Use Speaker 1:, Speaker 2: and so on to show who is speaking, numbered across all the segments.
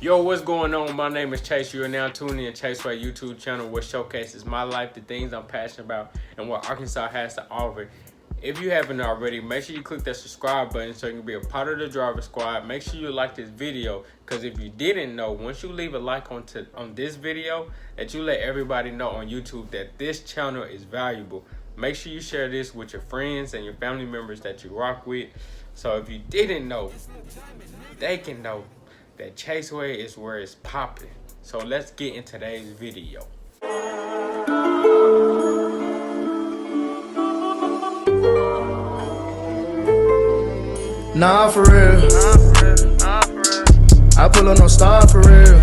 Speaker 1: Yo, what's going on? My name is Chase. You are now tuning in Chase Way YouTube channel, which showcases my life, the things I'm passionate about, and what Arkansas has to offer. If you haven't already, make sure you click that subscribe button so you can be a part of the driver squad. Make sure you like this video, because if you didn't know, once you leave a like on this video, that you let everybody know on YouTube that this channel is valuable. Make sure you share this with your friends and your family members that you rock with. So if you didn't know, they can know that Chaseway is where it's popping. So let's get in today's video.
Speaker 2: Nah, for real. I pull up no star for real.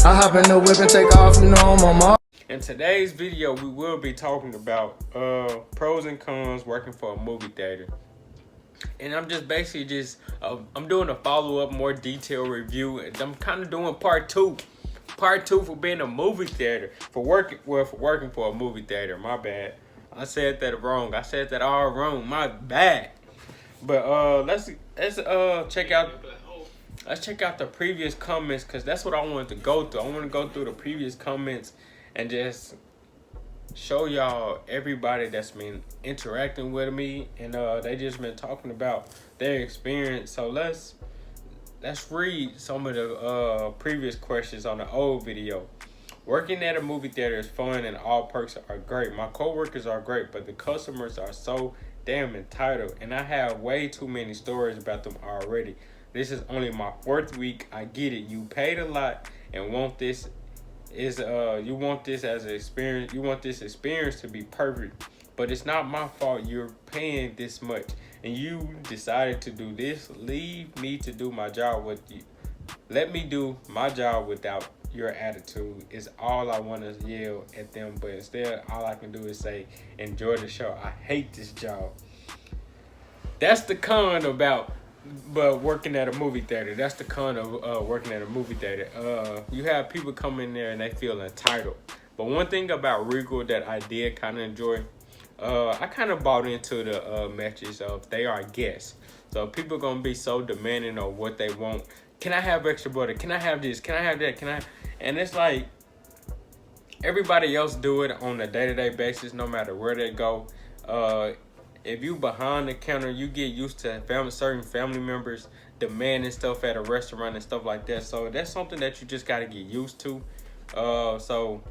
Speaker 2: I hop in the whip and take off, you know I'm on my.
Speaker 1: In today's video, we will be talking about pros and cons working for a movie theater. And I'm just basically I'm doing a follow-up, more detailed review. And I'm kind of doing part two for being a movie theater, for working for a movie theater. My bad. I said that wrong. I said that all wrong. My bad. But let's check out the previous comments, because that's what I wanted to go through. I want to go through the previous comments and just show y'all everybody that's been interacting with me, and they just been talking about their experience. So let's read some of the previous questions on the old video. Working at a movie theater is fun and all perks are great. My coworkers are great, but the customers are so damn entitled, and I have way too many stories about them already. This is only my 4th week. I get it. You paid a lot and want this you want this as an experience. You want this experience to be perfect, but it's not my fault you're paying this much and you decided to do this. Leave me to do my job with you. Let me do my job without your attitude is all I want to yell at them, but instead all I can do is say enjoy the show. I hate this job. That's the con about working at a movie theater. That's the con of working at a movie theater. You have people come in there and they feel entitled. But one thing about Regal that I did kind of enjoy, I kind of bought into the message of they are guests. So people gonna be so demanding of what they want. Can I have extra butter? Can I have this? Can I have that? And it's like everybody else do it on a day-to-day basis, no matter where they go. If you behind the counter, you get used to certain family members demanding stuff at a restaurant and stuff like that. So that's something that you just got to get used to. So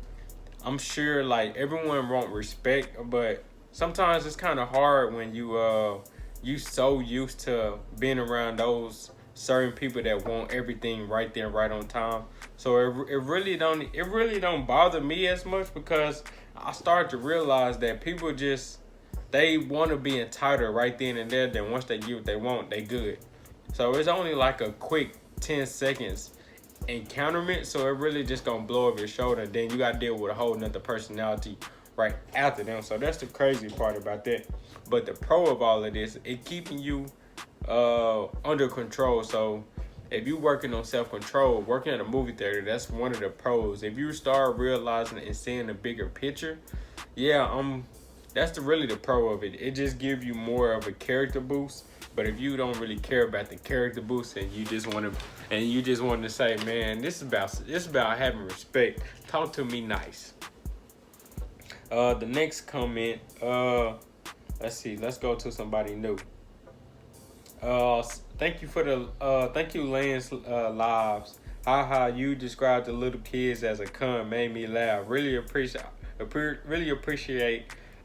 Speaker 1: I'm sure like everyone want respect, but sometimes it's kind of hard when you so used to being around those certain people that want everything right there, right on time. So it really don't bother me as much, because I start to realize that people they want to be entitled right then and there. Then once they get what they want, they good. So it's only like a quick 10 seconds encounterment. So it really just gonna blow up your shoulder. And then you gotta deal with a whole nother personality right after them. So that's the crazy part about that. But the pro of all of this, it keeping you under control. So if you working on self-control, working at a movie theater, that's one of the pros. If you start realizing and seeing the bigger picture, that's really the pro of it. It just gives you more of a character boost. But if you don't really care about the character boost and you just want to say, man, this is about having respect. Talk to me nice. The next comment, let's see, let's go to somebody new. Thank you, Lance Lives. Haha, you described the little kids as a con, made me laugh. Really appreciate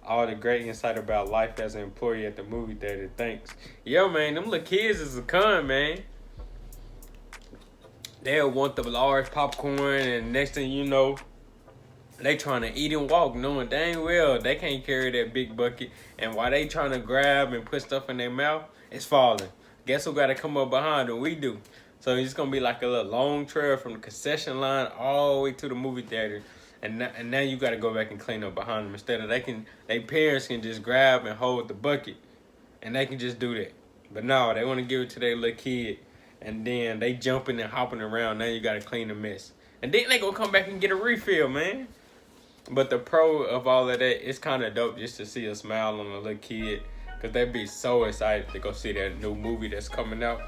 Speaker 1: all the great insight about life as an employee at the movie theater. Thanks. Yo, man, them little kids is a con, man. They'll want the large popcorn, and next thing you know, they trying to eat and walk, knowing dang well they can't carry that big bucket. And while they trying to grab and put stuff in their mouth, it's falling. Guess who got to come up behind them? We do. So it's going to be like a little long trail from the concession line all the way to the movie theater. And now you got to go back and clean up behind them. Instead of their parents can just grab and hold the bucket, and they can just do that. But no, they want to give it to their little kid, and then they jumping and hopping around. Now you got to clean the mess. And then they going to come back and get a refill, man. But the pro of all of that, it's kind of dope just to see a smile on a little kid, because they be so excited to go see that new movie that's coming out.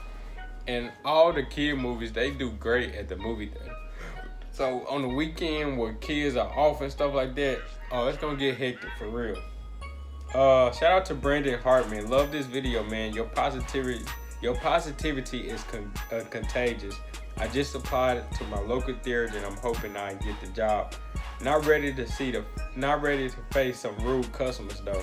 Speaker 1: And all the kid movies, they do great at the movie theater. So on the weekend where kids are off and stuff like that, oh, it's gonna get hectic for real. Shout out to Brandon Hartman. Love this video, man. Your positivity is contagious. I just applied to my local theater and I'm hoping I get the job. Not ready to face some rude customers though.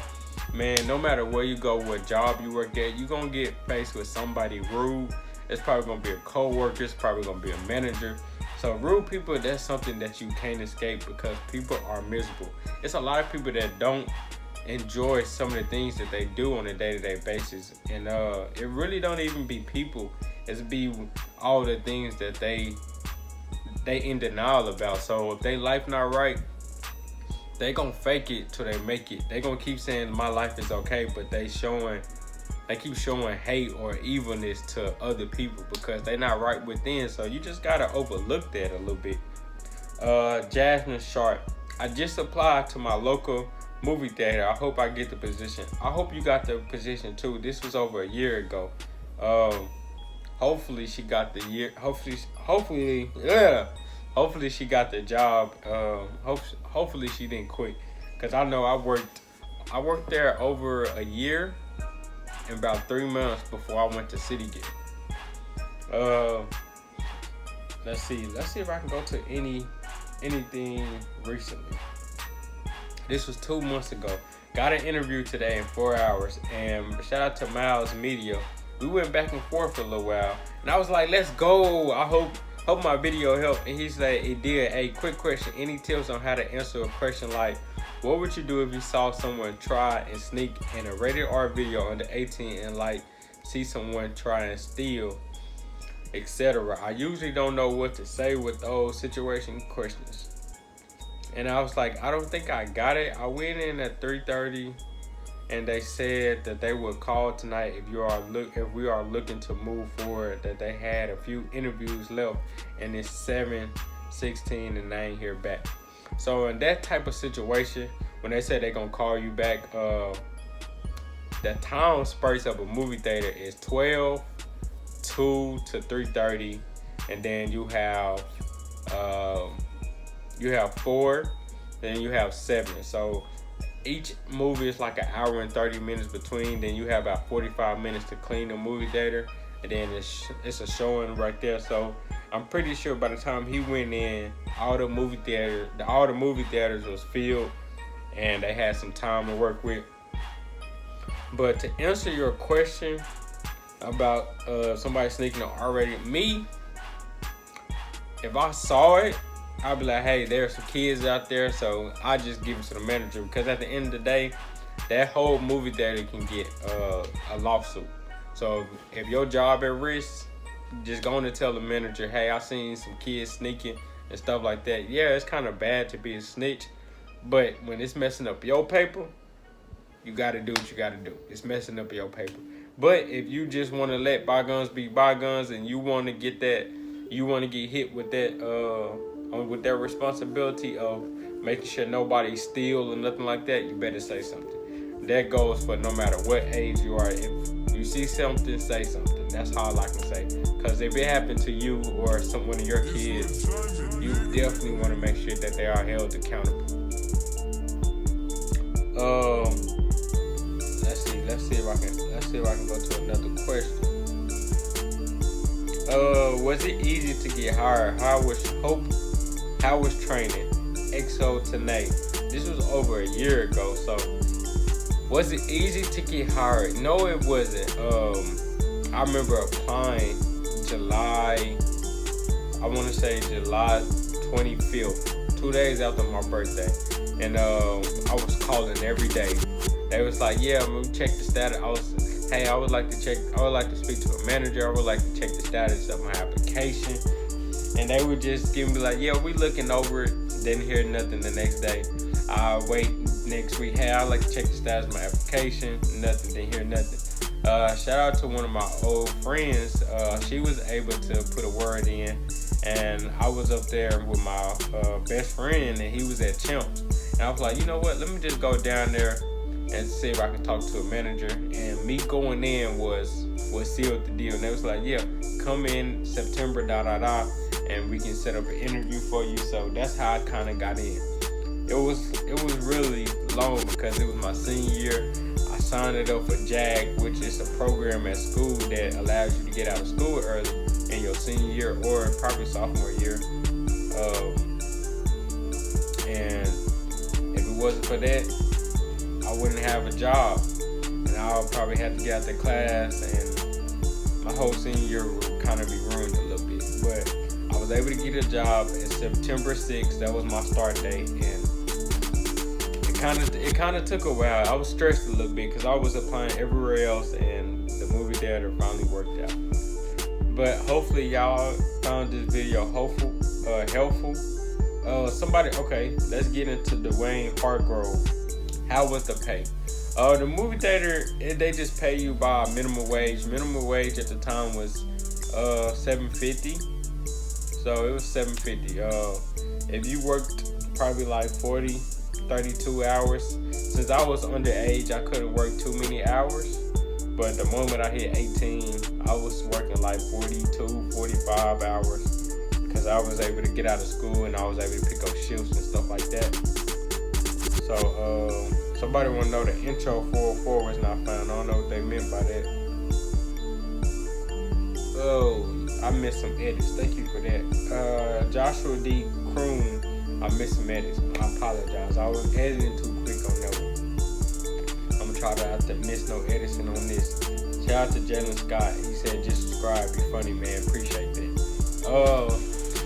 Speaker 1: Man, no matter where you go, what job you work at, you're gonna get faced with somebody rude. It's probably gonna be a co-worker, it's probably gonna be a manager. So rude people, that's something that you can't escape because people are miserable. It's a lot of people that don't enjoy some of the things that they do on a day-to-day basis. And it really don't even be people. It's be all the things that they in denial about. So if they life not right, they gonna fake it till they make it. They gonna keep saying my life is okay, but they keep showing hate or evilness to other people because they not right within. So you just gotta overlook that a little bit. Jasmine Sharp. I just applied to my local movie theater. I hope I get the position. I hope you got the position too. This was over a year ago. Hopefully she got the year. Hopefully she got the job. Hopefully she didn't quit. Cause I know I worked there over a year and about 3 months before I went to Citygate. Let's see if I can go to anything recently. This was 2 months ago. Got an interview today in 4 hours, and shout out to Miles Media. We went back and forth for a little while, and I was like, let's go. I hope my video helped. And he said it did. Hey, quick question. Any tips on how to answer a question like, what would you do if you saw someone try and sneak in a rated R video under 18 and like see someone try and steal, etc.? I usually don't know what to say with those situation questions. And I was like, I don't think I got it. I went in at 3:30 and they said that they would call tonight if we are looking to move forward, that they had a few interviews left and it's 7:16 and they ain't hear back. So in that type of situation, when they say they're gonna call you back, the time space of a movie theater is 12, 2 to 3:30, and then you have 4, then you have 7. So each movie is like an hour and 30 minutes between. Then you have about 45 minutes to clean the movie theater, and then it's a showing right there. So I'm pretty sure by the time he went in, all the movie theaters was filled, and they had some time to work with. But to answer your question about somebody sneaking on R-rated, if I saw it, I'd be like, hey, there's some kids out there, so I just give it to the manager, because at the end of the day, that whole movie theater can get a lawsuit. So if your job at risk, just going to tell the manager, hey, I seen some kids sneaking and stuff like that. Yeah, it's kind of bad to be a snitch, but when it's messing up your paper, you got to do what you got to do. It's messing up your paper. But if you just want to let bygones be bygones and you want to get hit with that responsibility of making sure nobody steal or nothing like that, you better say something. That goes for no matter what age you are. If you see something, say something. That's all I can say. Because if it happened to you or one of your kids, you definitely want to make sure that they are held accountable. Let's see if I can go to another question. Was it easy to get hired? How was training? EXO Tanae. This was over a year ago, so was it easy to get hired? No, it wasn't. I remember applying July 25th, 2 days after my birthday, and I was calling every day. They was like, yeah, I'm gonna check the status. I would like to speak to a manager. I would like to check the status of my application. And they would just give me like, yeah, we looking over it. Didn't hear nothing the next day. I wait next week. Hey, I'd like to check the status of my application. Nothing, didn't hear nothing. Shout out to one of my old friends. She was able to put a word in. And I was up there with my best friend, and he was at Chimps. And I was like, you know what? Let me just go down there and see if I can talk to a manager. And me going in was sealed the deal. And they was like, yeah, come in September, and we can set up an interview for you. So that's how I kind of got in. It was really long because it was my senior year. I signed it up for JAG, which is a program at school that allows you to get out of school early in your senior year or probably sophomore year. And if it wasn't for that, I wouldn't have a job, and I would probably have to get out the class, and my whole senior year would kind of be ruined a little bit. But I was able to get a job at September 6th. That was my start date, and it kind of took a while. I was stressed a little bit because I was applying everywhere else, and the movie theater finally worked out. But hopefully y'all found this video helpful. Okay, let's get into Dwayne Hargrove. How was the pay? The movie theater, they just pay you by minimum wage. Minimum wage at the time was $7.50. So it was $7.50. If you worked probably like 32 hours. Since I was underage, I couldn't work too many hours. But the moment I hit 18, I was working like 42, 45 hours. Because I was able to get out of school and I was able to pick up shifts and stuff like that. So, somebody want to know the intro 404 was not found. I don't know what they meant by that. Oh, I missed some edits. Thank you for that. Joshua D. Kroon, I missed some edits. I apologize. I was editing too quick on that one. I'm gonna try to have to miss no editing on this. Shout out to Jalen Scott. He said, just subscribe. You're funny, man. Appreciate that.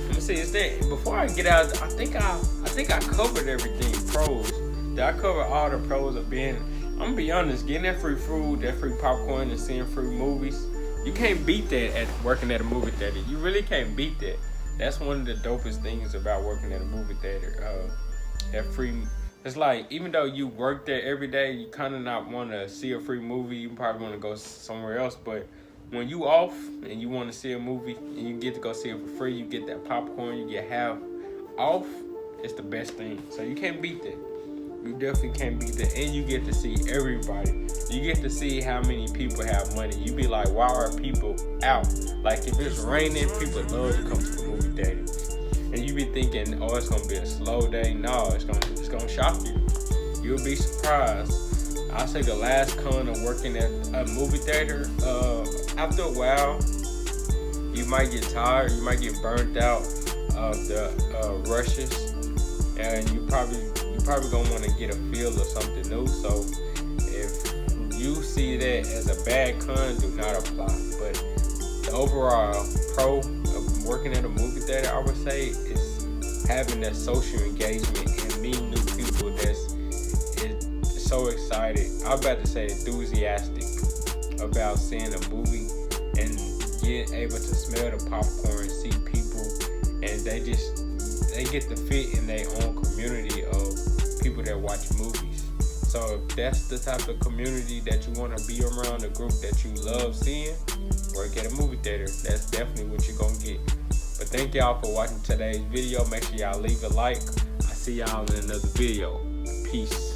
Speaker 1: Let me see. Is there, before I get out, I think I covered everything. Pros. Did I cover all the pros of being? I'm gonna be honest. Getting that free food, that free popcorn, and seeing free movies. You can't beat that at working at a movie theater. You really can't beat that. That's one of the dopest things about working at a movie theater. That free, it's like, even though you work there every day, you kind of not want to see a free movie. You probably want to go somewhere else. But when you off and you want to see a movie and you get to go see it for free, you get that popcorn, you get half off, it's the best thing. So you can't beat that. You definitely can't beat that. And you get to see everybody. You get to see how many people have money. You be like, why are people out? Like, if it's raining, people love to come to the movie theater. And you be thinking, oh, it's gonna be a slow day. No, it's gonna shock you. You'll be surprised. I say the last con of working at a movie theater, after a while, you might get tired, you might get burnt out of the rushes, and you probably gonna want to get a feel of something new. So if you see that as a bad con, do not apply. But the overall pro of working at a movie theater, I would say, is having that social engagement and meeting new people that's so excited. I'm about to say enthusiastic about seeing a movie and getting able to smell the popcorn, see people, and they get to fit in their own community of people that watch movies. So if that's the type of community that you want to be around, a group that you love seeing, work at a movie theater, that's definitely what you're gonna get. But thank y'all for watching today's video. Make sure y'all leave a like. I see y'all in another video. Peace.